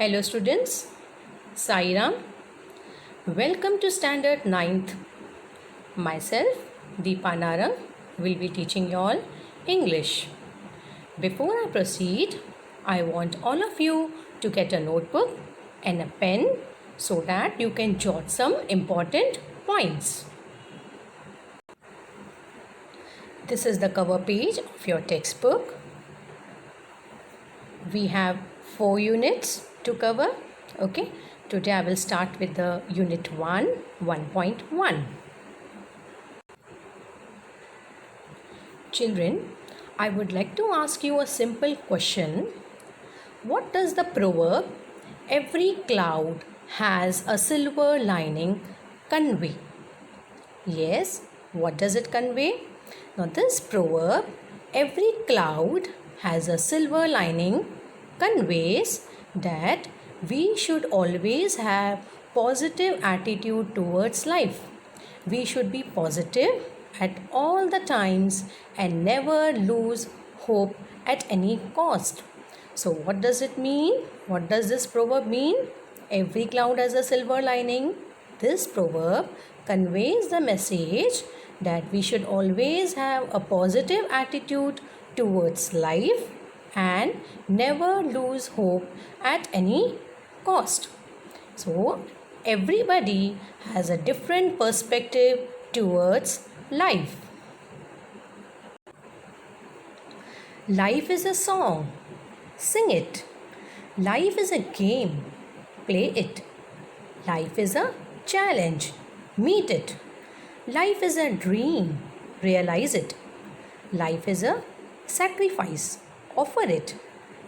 Hello students, Sairam. Welcome to Standard 9th. Myself, Deepa Narang, will be teaching you all English. Before I proceed, I want all of you to get a notebook and a pen so that you can jot some important points. This is the cover page of your textbook. We have 4 units to cover. Okay, today I will start with the unit 1, 1.1. Children, I would like to ask you a simple question. What does the proverb, every cloud has a silver lining, convey? Yes, what does it convey? Now this proverb, every cloud has a silver lining, conveys that we should always have positive attitude towards life. We should be positive at all the times and never lose hope at any cost. So what does it mean? What does this proverb mean? Every cloud has a silver lining. This proverb conveys the message that we should always have a positive attitude towards life and never lose hope at any cost. So everybody has a different perspective towards life. Life is a song. Sing it. Life is a game. Play it. Life is a challenge. Meet it. Life is a dream. Realize it. Life is a sacrifice. Offer it.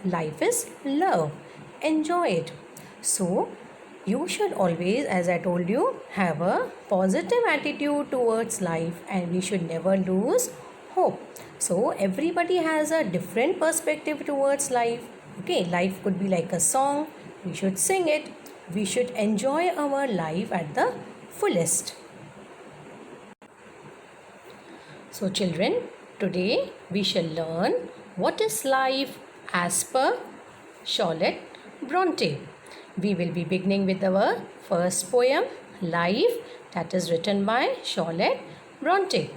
Life is love. Enjoy it. So, you should always, as I told you, have a positive attitude towards life and we should never lose hope. So, everybody has a different perspective towards life. Okay, life could be like a song. We should sing it. We should enjoy our life at the fullest. So, children, today we shall learn what is life as per Charlotte Bronte. We will be beginning with our first poem, Life, that is written by Charlotte Bronte.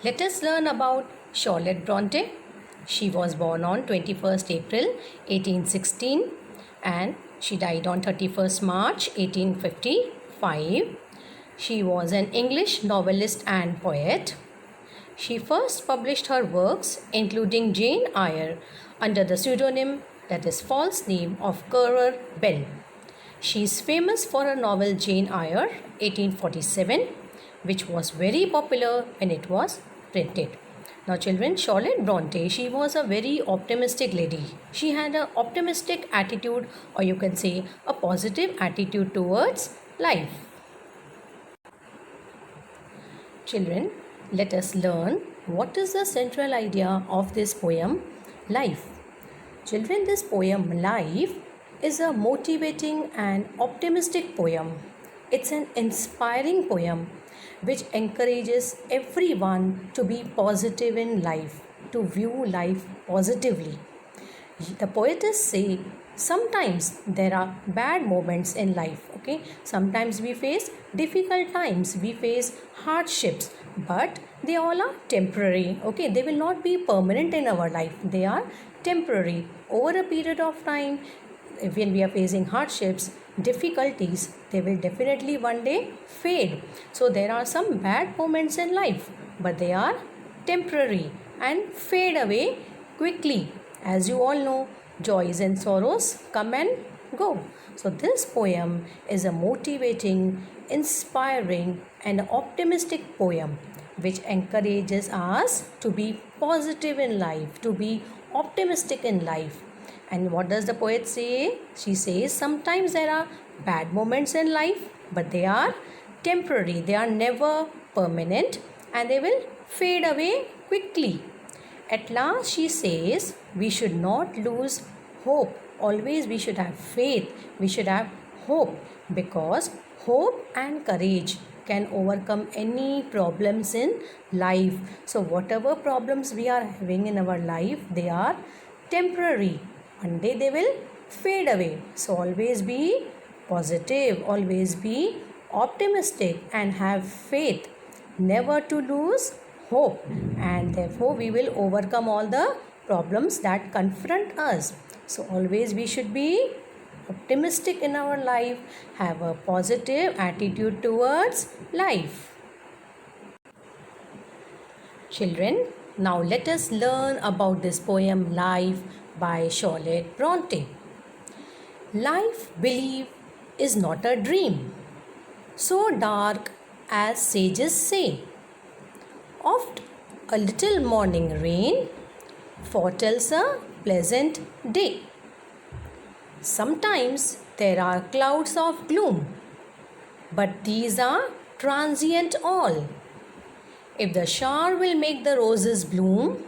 Let us learn about Charlotte Bronte. She was born on 21st April 1816 and she died on 31st March 1855. She was an English novelist and poet. She first published her works, including Jane Eyre, under the pseudonym, that is false name, of Currer Bell. She is famous for her novel Jane Eyre, 1847, which was very popular when it was printed. Now children, Charlotte Bronte, she was a very optimistic lady. She had an optimistic attitude, or you can say a positive attitude towards life. Children, let us learn what is the central idea of this poem, Life. Children, this poem, Life, is a motivating and optimistic poem. It's an inspiring poem which encourages everyone to be positive in life, to view life positively. The poetess say sometimes there are bad moments in life. Okay, sometimes we face difficult times, we face hardships, but they all are temporary. Okay, they will not be permanent in our life. They are temporary. Over a period of time, when we are facing hardships, difficulties, they will definitely one day fade. So there are some bad moments in life, but they are temporary and fade away quickly. As you all know, joys and sorrows come and go. So this poem is a motivating, inspiring and optimistic poem which encourages us to be positive in life, to be optimistic in life. And what does the poet say? She says sometimes there are bad moments in life, but they are temporary. They are never permanent and they will fade away quickly. At last she says we should not lose hope. Always we should have faith. We should have hope, because hope and courage can overcome any problems in life. So whatever problems we are having in our life, they are temporary. One day they will fade away. So always be positive, always be optimistic and have faith, never to lose hope, and therefore we will overcome all the problems that confront us. So always we should be optimistic in our life, have a positive attitude towards life. Children, now let us learn about this poem Life by Charlotte Bronte. Life, believe, is not a dream, so dark as sages say. Oft a little morning rain foretells a pleasant day. Sometimes there are clouds of gloom, but these are transient all. If the shower will make the roses bloom,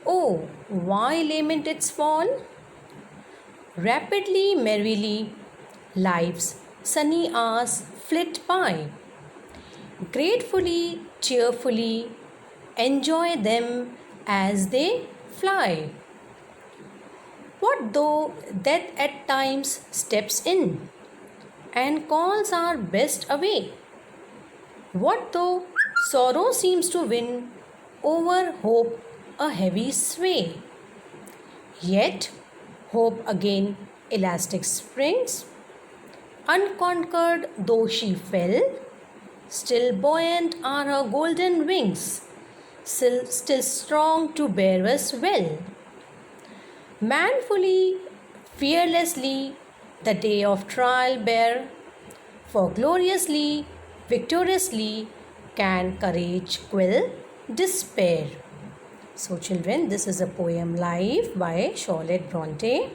oh, why lament its fall? Rapidly, merrily, life's sunny hours flit by. Gratefully, cheerfully, enjoy them as they fly. What though death at times steps in and calls our best away? What though sorrow seems to win over hope a heavy sway? Yet hope again elastic springs. Unconquered though she fell, still buoyant are her golden wings, still strong to bear us well. Manfully, fearlessly, the day of trial bear, for gloriously, victoriously can courage quell despair. So children, this is a poem Life by Charlotte Bronte.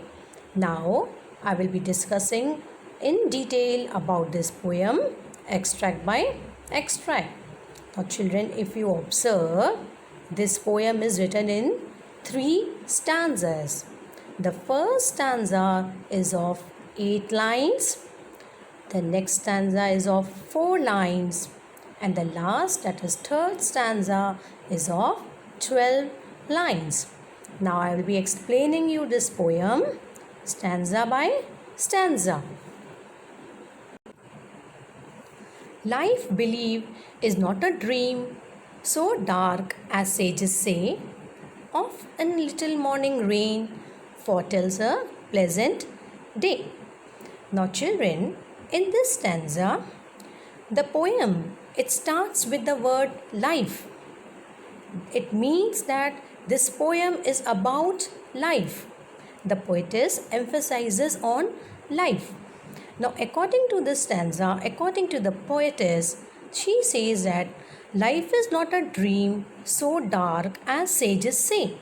Now I will be discussing in detail about this poem extract by extract. Now children, if you observe, this poem is written in 3 stanzas. The first stanza is of 8 lines. The next stanza is of 4 lines. And the last, that is third stanza, is of 12 lines. Now I will be explaining you this poem stanza by stanza. Life, believe, is not a dream so dark as sages say. Of a little morning rain foretells a pleasant day. Now children, in this stanza, the poem, it starts with the word life. It means that this poem is about life. The poetess emphasizes on life. Now according to this stanza, according to the poetess, she says that life is not a dream so dark as sages say.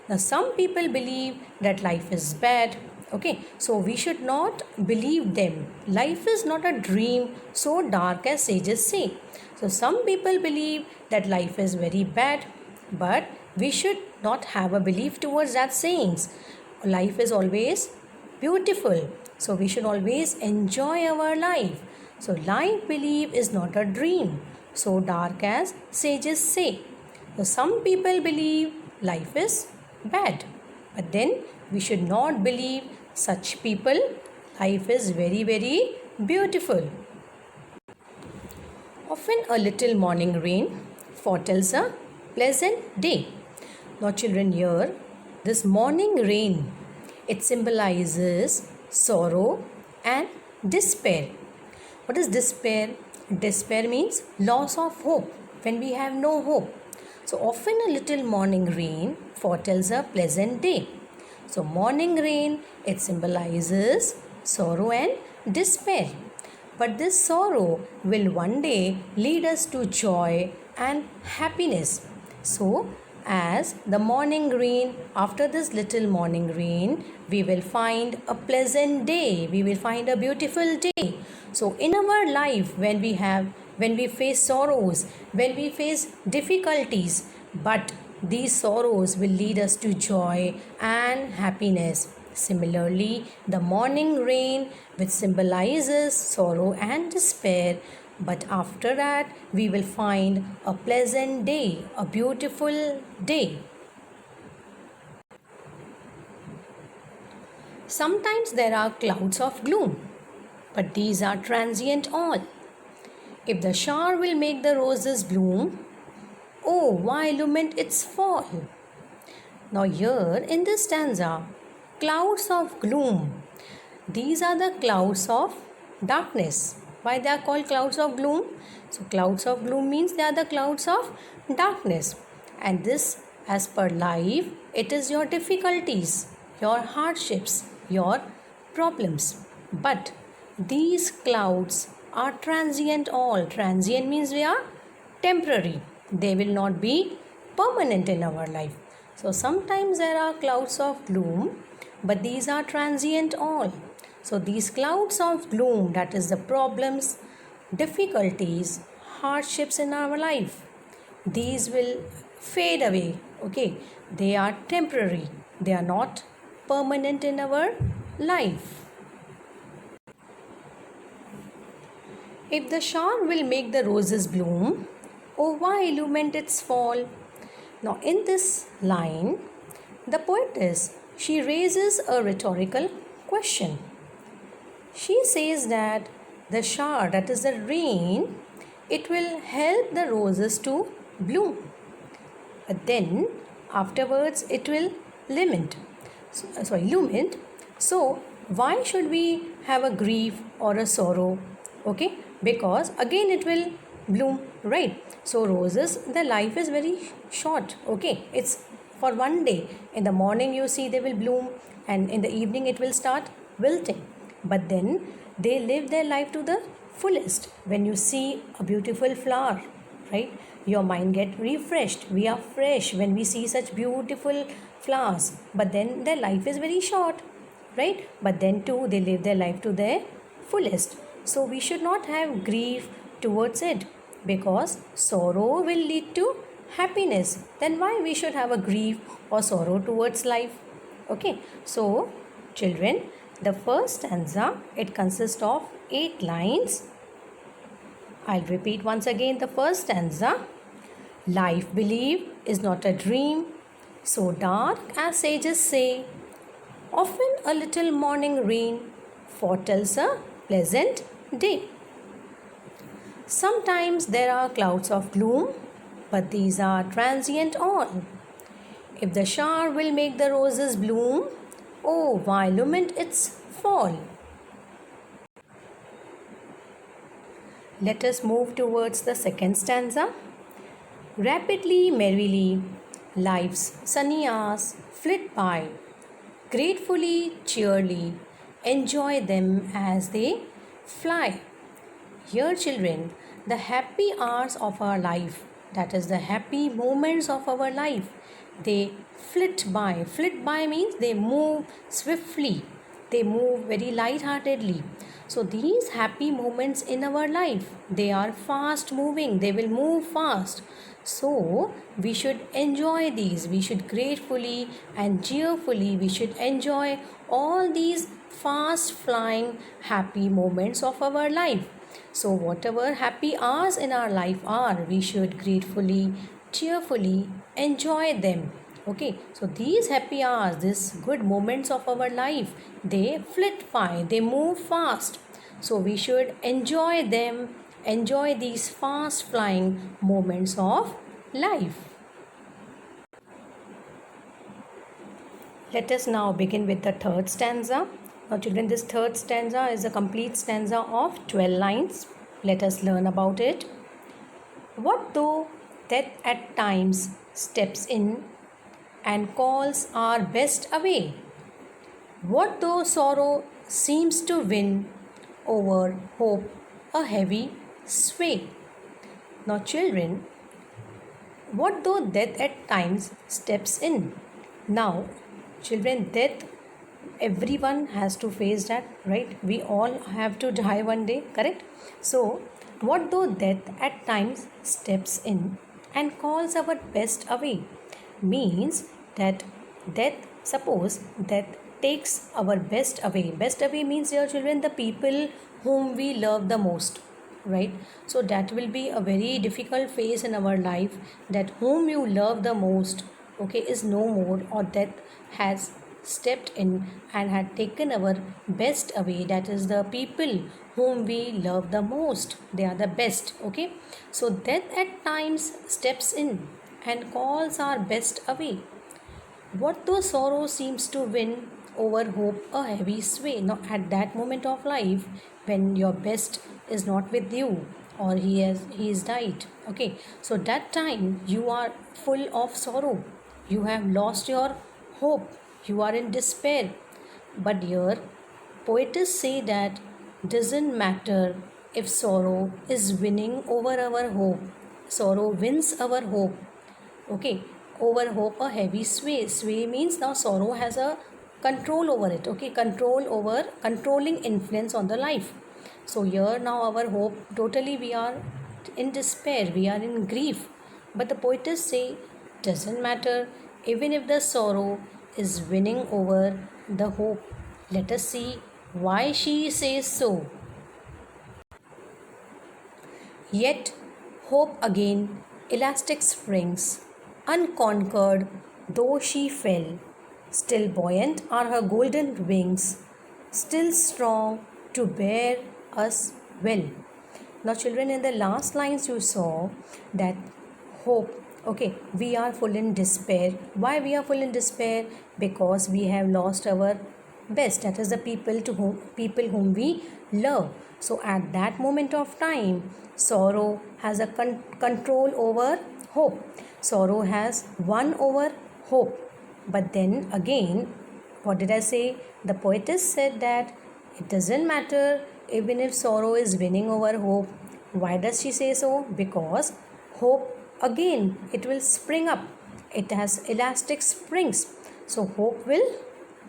Now some people believe that life is bad. Okay, so we should not believe them. Life is not a dream so dark as sages say. So some people believe that life is very bad, but we should not have a belief towards that sayings. Life is always beautiful. So we should always enjoy our life. So life, believe, is not a dream so dark as sages say. So some people believe life is bad, but then we should not believe such people. Life is very, very beautiful. Often a little morning rain foretells a pleasant day. Now children, here this morning rain, it symbolizes sorrow and despair. What is despair? Despair means loss of hope, when we have no hope. So often a little morning rain foretells a pleasant day. So morning rain, it symbolizes sorrow and despair. But this sorrow will one day lead us to joy and happiness. So as the morning rain, after this little morning rain, we will find a pleasant day. We will find a beautiful day. So in our life, when we face sorrows, when we face difficulties, but these sorrows will lead us to joy and happiness. Similarly, the morning rain, which symbolizes sorrow and despair, but after that we will find a pleasant day, a beautiful day. Sometimes there are clouds of gloom, but these are transient all. If the shower will make the roses bloom, oh, why lament its fall? Now, here in this stanza, clouds of gloom, these are the clouds of darkness. Why they are called clouds of gloom? So, clouds of gloom means they are the clouds of darkness. And this, as per life, it is your difficulties, your hardships, your problems. But these clouds are transient all. Transient means they are temporary. They will not be permanent in our life. So sometimes there are clouds of gloom, but these are transient all. So these clouds of gloom, that is the problems, difficulties, hardships in our life, these will fade away. Okay, they are temporary. They are not permanent in our life. If the shower will make the roses bloom, oh, why lament its fall? Now, in this line, the poetess, she raises a rhetorical question. She says that the shower, that is the rain, it will help the roses to bloom. But then, afterwards, it will lament. So, why should we have a grief or a sorrow? Okay, because again it will bloom, right? So roses, the life is very short. Okay, it's for one day. In the morning you see they will bloom, and in the evening it will start wilting, but then they live their life to the fullest. When you see a beautiful flower, right, your mind get refreshed. We are fresh when we see such beautiful flowers, but then their life is very short, right? But then too they live their life to their fullest. So we should not have grief towards it, because sorrow will lead to happiness. Then why we should have a grief or sorrow towards life? Okay, so children, the first stanza, it consists of 8 lines. I'll repeat once again the first stanza. Life, believe, is not a dream, so dark as sages say. Often a little morning rain foretells a pleasant day. Sometimes there are clouds of gloom, but these are transient all. If the shower will make the roses bloom, oh, why lament its fall? Let us move towards the second stanza. Rapidly, merrily, life's sunny hours flit by. Gratefully, cheerily, enjoy them as they fly. Here, children, the happy hours of our life, that is the happy moments of our life, they flit by. Flit by means they move swiftly, they move very light-heartedly. So these happy moments in our life, they are fast moving, they will move fast. So we should enjoy these. We should gratefully and cheerfully, we should enjoy all these fast flying happy moments of our life. So whatever happy hours in our life are, we should gratefully, cheerfully enjoy them. Okay, so these happy hours, these good moments of our life, they flit by, they move fast. So we should enjoy them, enjoy these fast flying moments of life. Let us now begin with the third stanza. Now children, this third stanza is a complete stanza of 12 lines. Let us learn about it. What though death at times steps in and calls our best away? What though sorrow seems to win over hope a heavy sway? Now children, what though death at times steps in? Now children, death, everyone has to face that, right? We all have to die one day, correct? So what though death at times steps in and calls our best away? Means that death, suppose death takes our best away. Best away means, dear children, the people whom we love the most, right? So that will be a very difficult phase in our life, that whom you love the most, okay, is no more, or death has stepped in and had taken our best away. That is the people whom we love the most. They are the best. Okay. So death at times steps in and calls our best away. What though sorrow seems to win over hope a heavy sway? Now, at that moment of life, when your best is not with you or he is died. Okay, so that time you are full of sorrow. You have lost your hope. You are in despair. But here, poets say that doesn't matter if sorrow is winning over our hope. Sorrow wins our hope. Okay, over hope a heavy sway means now sorrow has a control over it. Okay, controlling influence on the life. So here now our hope, totally we are in despair, we are in grief, but the poetess say doesn't matter even if the sorrow is winning over the hope. Let us see why she says so. Yet hope again elastic springs, unconquered though she fell. Still buoyant are her golden wings, still strong to bear us well. Now, children, in the last lines you saw that hope. Okay, we are full in despair. Why we are full in despair? Because we have lost our best. That is the people whom we love. So at that moment of time, sorrow has a control over hope. Sorrow has won over hope. But then again, what did I say? The poetess said that it doesn't matter even if sorrow is winning over hope. Why does she say so? Because hope again it will spring up. It has elastic springs. So hope will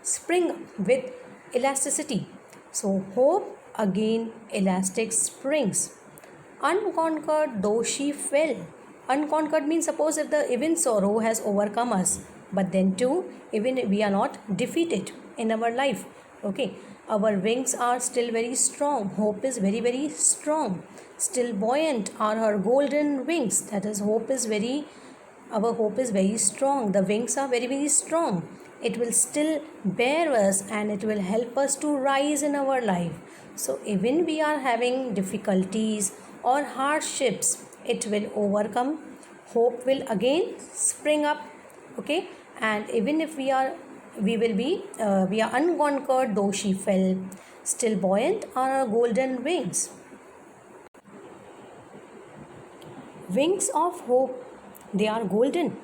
spring up with elasticity. So hope again elastic springs. Unconquered though she fell. Unconquered means suppose if the even sorrow has overcome us, but then too even we are not defeated in our life. Okay, our wings are still very strong. Hope is very very strong. Still buoyant are her golden wings. That is, our hope is very strong. The wings are very very strong. It will still bear us and it will help us to rise in our life. So even we are having difficulties or hardships, it will overcome. Hope will again spring up. Okay, and even if we are unconquered though she fell, still buoyant are her golden wings. Wings of hope, they are golden.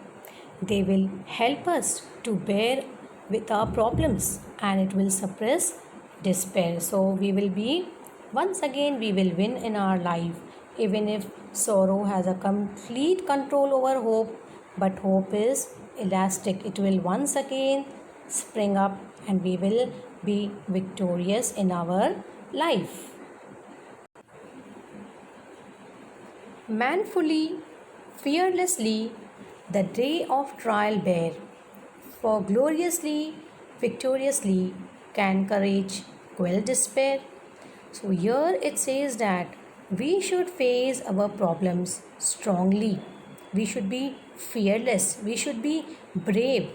They will help us to bear with our problems and it will suppress despair. So we will win in our life even if sorrow has a complete control over hope, but hope is elastic. It will once again spring up and we will be victorious in our life. Manfully, fearlessly, the day of trial bear, for gloriously, victoriously can courage quell despair. So here it says that we should face our problems strongly. We should be fearless. We should be brave.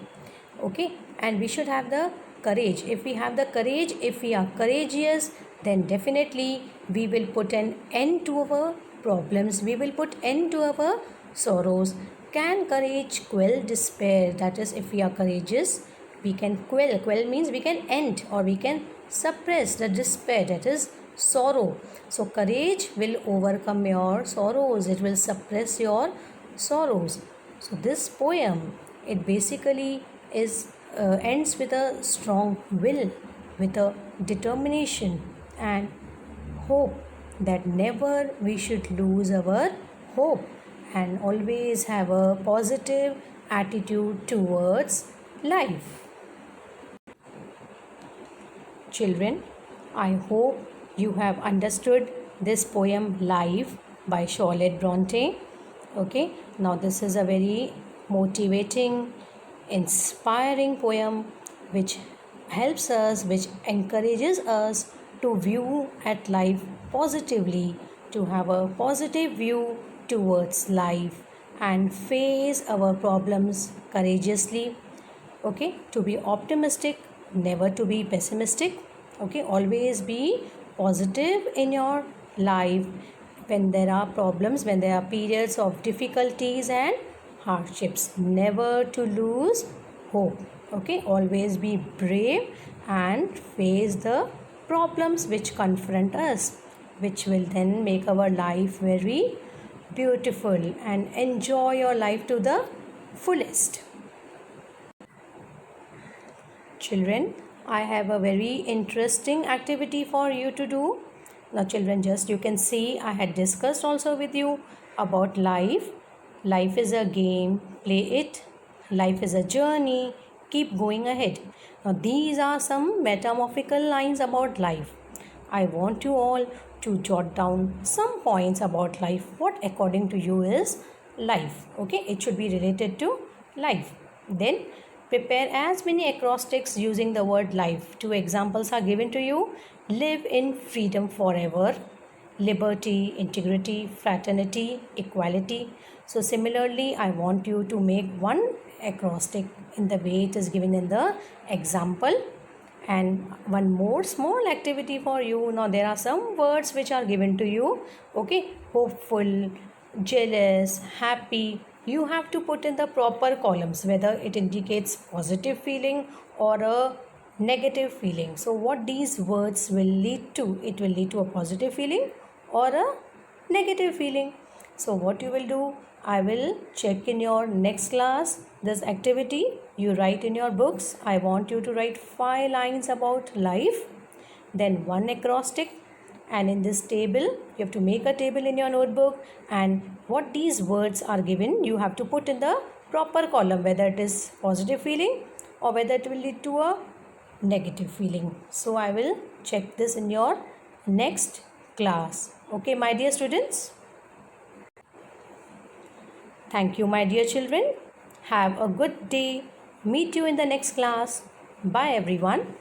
Okay, and we should have the courage. If we have the courage, if we are courageous, then definitely we will put an end to our problems. We will put end to our sorrows. Can courage quell despair? That is, if we are courageous, we can quell. Quell means we can end or we can suppress the despair, that is sorrow. So courage will overcome your sorrows. It will suppress your sorrows. So this poem, it basically ends with a strong will, with a determination and hope that never we should lose our hope and always have a positive attitude towards life. Children, I hope you have understood this poem Life by Charlotte Bronte. Okay, now this is a very motivating, inspiring poem which helps us, which encourages us to view at life positively, to have a positive view towards life and face our problems courageously. Okay, to be optimistic never to be pessimistic. Okay, always be positive in your life. When there are problems, when there are periods of difficulties and hardships, never to lose hope. Okay, always be brave and face the problems which confront us, which will then make our life very beautiful, and enjoy your life to the fullest. Children, I have a very interesting activity for you to do. Now, children, just you can see I had discussed also with you about life. Life is a game, play it. Life is a journey, keep going ahead. Now, these are some metamorphical lines about life. I want you all to jot down some points about life. What according to you is life? Okay, it should be related to life. Then prepare as many acrostics using the word life. Two examples are given to you. Live in freedom forever. Liberty, integrity, fraternity, equality. So similarly, I want you to make one acrostic in the way it is given in the example. And one more small activity for you. Now there are some words which are given to you. Okay, hopeful, jealous, happy. You have to put in the proper columns whether it indicates positive feeling or a negative feeling. So what these words will lead to? It will lead to a positive feeling or a negative feeling. So what you will do? I will check in your next class this activity. You write in your books. I want you to write 5 lines about life, then one acrostic, and in this table you have to make a table in your notebook, and what these words are given you have to put in the proper column whether it is positive feeling or whether it will lead to a negative feeling. So I will check this in your next class. Okay, my dear students. Thank you, my dear children. Have a good day. Meet you in the next class. Bye, everyone.